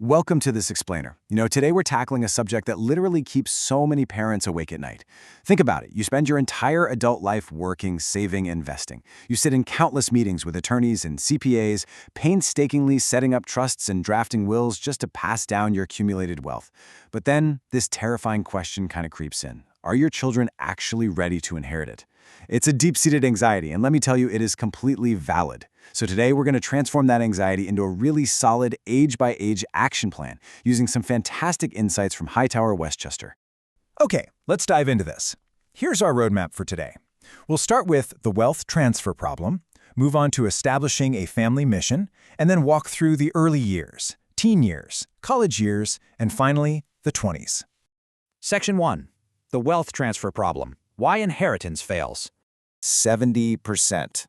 Welcome to This Explainer. Today we're tackling a subject that literally keeps so many parents awake at night. Think about it. You spend your entire adult life working, saving, investing. You sit in countless meetings with attorneys and CPAs, painstakingly setting up trusts and drafting wills just to pass down your accumulated wealth. But then this terrifying question kind of creeps in. Are your children actually ready to inherit it? It's a deep-seated anxiety, and let me tell you, it is completely valid. So today we're going to transform that anxiety into a really solid age-by-age action plan using some fantastic insights from Hightower Westchester. Okay, let's dive into this. Here's our roadmap for today. We'll start with the wealth transfer problem, move on to establishing a family mission, and then walk through the early years, teen years, college years, and finally, the 20s. Section 1. The wealth transfer problem. Why inheritance fails. 70%.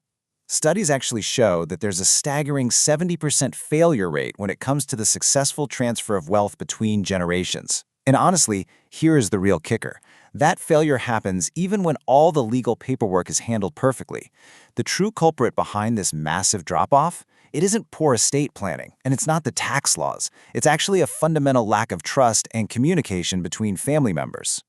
Studies actually show that there's a staggering 70% failure rate when it comes to the successful transfer of wealth between generations. And honestly, here is the real kicker. That failure happens even when all the legal paperwork is handled perfectly. The true culprit behind this massive drop-off? It isn't poor estate planning, and it's not the tax laws. It's actually a fundamental lack of trust and communication between family members.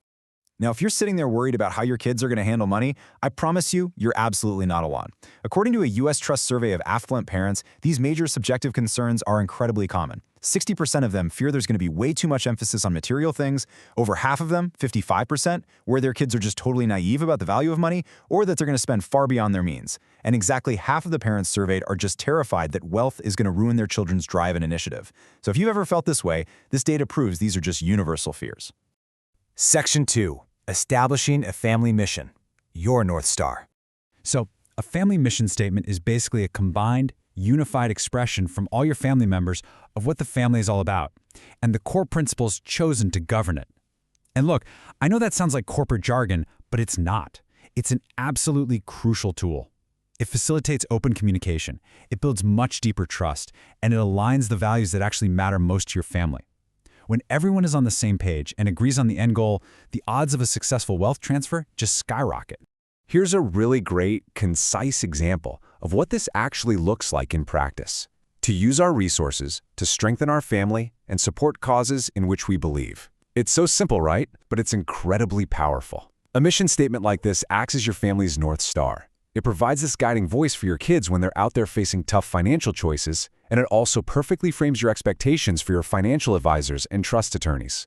Now, if you're sitting there worried about how your kids are going to handle money, I promise you, you're absolutely not alone. According to a U.S. Trust survey of affluent parents, these major subjective concerns are incredibly common. 60% of them fear there's going to be way too much emphasis on material things. Over half of them, 55%, where their kids are just totally naive about the value of money or that they're going to spend far beyond their means. And exactly half of the parents surveyed are just terrified that wealth is going to ruin their children's drive and initiative. So if you've ever felt this way, this data proves these are just universal fears. Section 2. Establishing a family mission. Your North Star. So, a family mission statement is basically a combined, unified expression from all your family members of what the family is all about, and the core principles chosen to govern it. And look, I know that sounds like corporate jargon, but it's not. It's an absolutely crucial tool. It facilitates open communication, it builds much deeper trust, and it aligns the values that actually matter most to your family. When everyone is on the same page and agrees on the end goal, the odds of a successful wealth transfer just skyrocket. Here's a really great, concise example of what this actually looks like in practice. To use our resources to strengthen our family and support causes in which we believe. It's so simple, right? But it's incredibly powerful. A mission statement like this acts as your family's North Star. It provides this guiding voice for your kids when they're out there facing tough financial choices, and it also perfectly frames your expectations for your financial advisors and trust attorneys.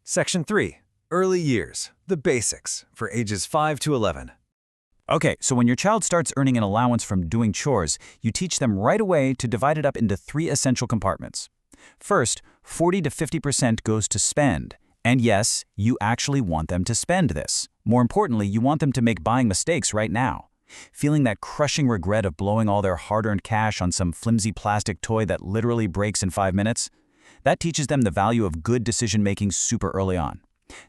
Section 3. Early years. The basics for ages 5 to 11. Okay, so when your child starts earning an allowance from doing chores, you teach them right away to divide it up into 3 essential compartments. First, 40 to 50% goes to spend. And yes, you actually want them to spend this. More importantly, you want them to make buying mistakes right now. Feeling that crushing regret of blowing all their hard-earned cash on some flimsy plastic toy that literally breaks in 5 minutes? That teaches them the value of good decision-making super early on.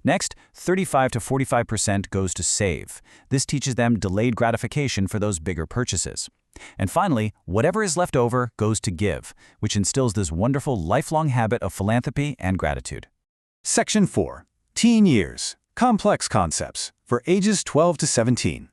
Next, 35 to 45% goes to save. This teaches them delayed gratification for those bigger purchases. And finally, whatever is left over goes to give, which instills this wonderful lifelong habit of philanthropy and gratitude. Section 4. Teen years. Complex concepts for ages 12 to 17.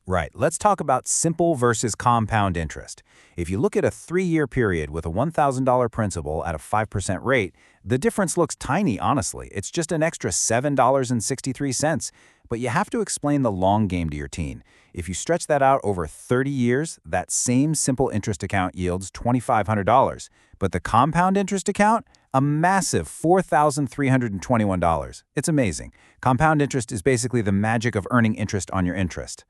Right, let's talk about simple versus compound interest. If you look at a 3-year period with a $1,000 principal at a 5% rate, the difference looks tiny, honestly. It's just an extra $7.63. But you have to explain the long game to your teen. If you stretch that out over 30 years, that same simple interest account yields $2,500. But the compound interest account? A massive $4,321. It's amazing. Compound interest is basically the magic of earning interest on your interest.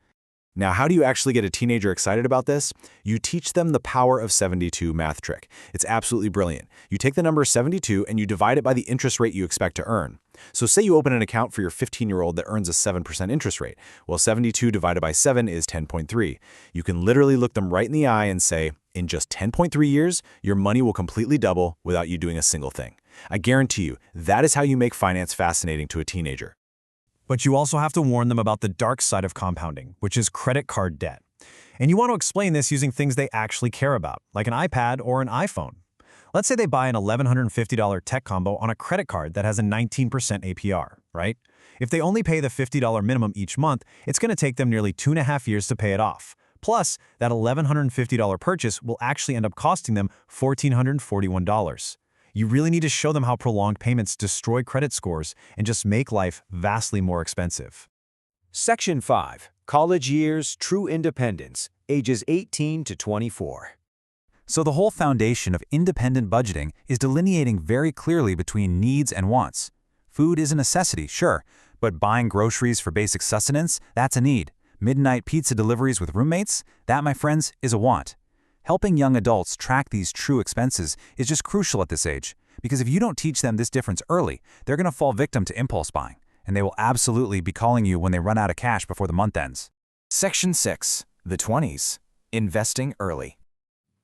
Now, how do you actually get a teenager excited about this? You teach them the power of 72 math trick. It's absolutely brilliant. You take the number 72 and you divide it by the interest rate you expect to earn. So say you open an account for your 15-year-old that earns a 7% interest rate. Well, 72 divided by 7 is 10.3. You can literally look them right in the eye and say, in just 10.3 years, your money will completely double without you doing a single thing. I guarantee you, that is how you make finance fascinating to a teenager. But you also have to warn them about the dark side of compounding, which is credit card debt. And you want to explain this using things they actually care about, like an iPad or an iPhone. Let's say they buy an $1,150 tech combo on a credit card that has a 19% APR, right? If they only pay the $50 minimum each month, it's going to take them nearly 2.5 years to pay it off. Plus, that $1,150 purchase will actually end up costing them $1,441. You really need to show them how prolonged payments destroy credit scores and just make life vastly more expensive. Section 5. College Years, True Independence, ages 18 to 24. So the whole foundation of independent budgeting is delineating very clearly between needs and wants. Food is a necessity, sure, but buying groceries for basic sustenance, that's a need. Midnight pizza deliveries with roommates, that, my friends, is a want. Helping young adults track these true expenses is just crucial at this age, because if you don't teach them this difference early, they're going to fall victim to impulse buying, and they will absolutely be calling you when they run out of cash before the month ends. Section 6. The 20s. Investing early.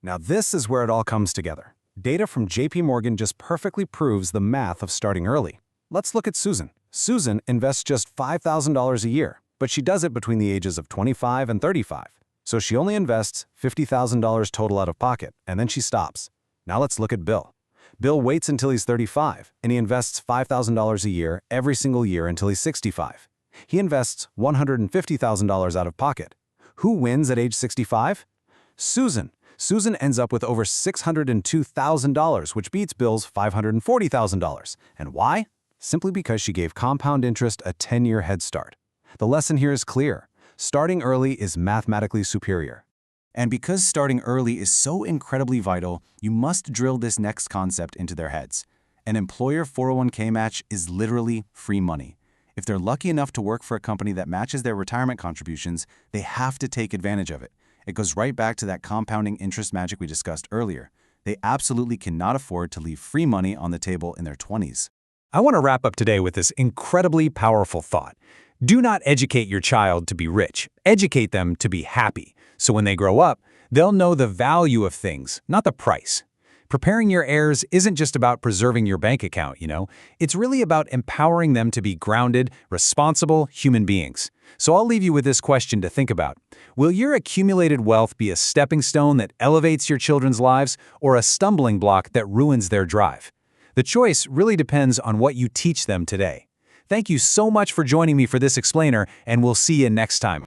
Now this is where it all comes together. Data from JP Morgan just perfectly proves the math of starting early. Let's look at Susan. Susan invests just $5,000 a year, but she does it between the ages of 25 and 35. So she only invests $50,000 total out of pocket, and then she stops. Now let's look at Bill. Bill waits until he's 35, and he invests $5,000 a year every single year until he's 65. He invests $150,000 out of pocket. Who wins at age 65? Susan. Susan ends up with over $602,000, which beats Bill's $540,000. And why? Simply because she gave compound interest a 10-year head start. The lesson here is clear. Starting early is mathematically superior. And because starting early is so incredibly vital, you must drill this next concept into their heads. An employer 401k match is literally free money. If they're lucky enough to work for a company that matches their retirement contributions, they have to take advantage of it. It goes right back to that compounding interest magic we discussed earlier. They absolutely cannot afford to leave free money on the table in their 20s. I want to wrap up today with this incredibly powerful thought. Do not educate your child to be rich. Educate them to be happy. So when they grow up, they'll know the value of things, not the price. Preparing your heirs isn't just about preserving your bank account, It's really about empowering them to be grounded, responsible human beings. So I'll leave you with this question to think about. Will your accumulated wealth be a stepping stone that elevates your children's lives or a stumbling block that ruins their drive? The choice really depends on what you teach them today. Thank you so much for joining me for this explainer, and we'll see you next time.